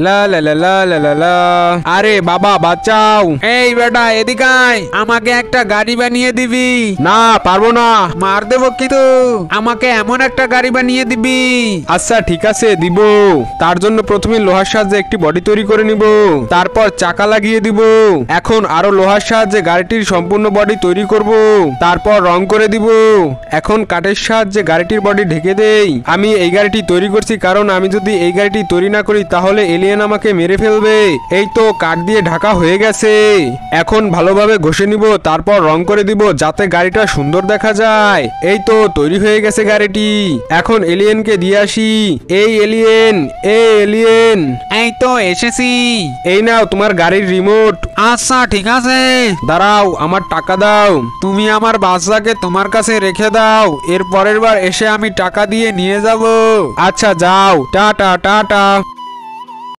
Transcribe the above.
লা লা লা লা লা লা লা। আরে বাবা বাঁচাও। এই বেটা এদিকে আয়, আমাকে একটা গাড়ি বানিয়ে দিবি। না পারবো না, মার দেবো কিন্তু। আমাকে এমন একটা গাড়ি বানিয়ে দিবি। আচ্ছা ঠিক আছে দিব। তার জন্য প্রথমে লোহার সাহায্যে একটি বডি তৈরি করে নিব, তারপর চাকা লাগিয়ে দিব। এখন আরো লোহার সাহায্যে গাড়িটির সম্পূর্ণ বডি তৈরি করব, তারপর রং করে দিব। এখন কাঠের সাহায্যে গাড়িটির বডি ঢেকে দেই। আমি এই গাড়িটি তৈরি করছি কারণ আমি যদি এই গাড়িটি তৈরি না করি তাহলে এলিয়েন আমাকে মেরে ফেলবে। এই তো কাঠ দিয়ে ঢাকা হয়ে গেছে। এখন ভালোভাবে ঘষে নিব, তারপর রং করে দিব যাতে গাড়িটা সুন্দর দেখা যায়। এই তো তৈরি হয়ে গেছে গাড়িটি। এখন এলিয়েনকে দিয়ে আসি। এই এলিয়েন, এই এলিয়েন। এই তো এসেছি। এই নাও তোমার গাড়ির রিমোট। আচ্ছা ঠিক আছে, দাঁড়াও আমার টাকা দাও। তুমি আমার বাচ্চাকে তোমার কাছে রেখে দাও, এর পরের বার এসে আমি টাকা দিয়ে নিয়ে যাব। আচ্ছা যাও, টাটা টাটা।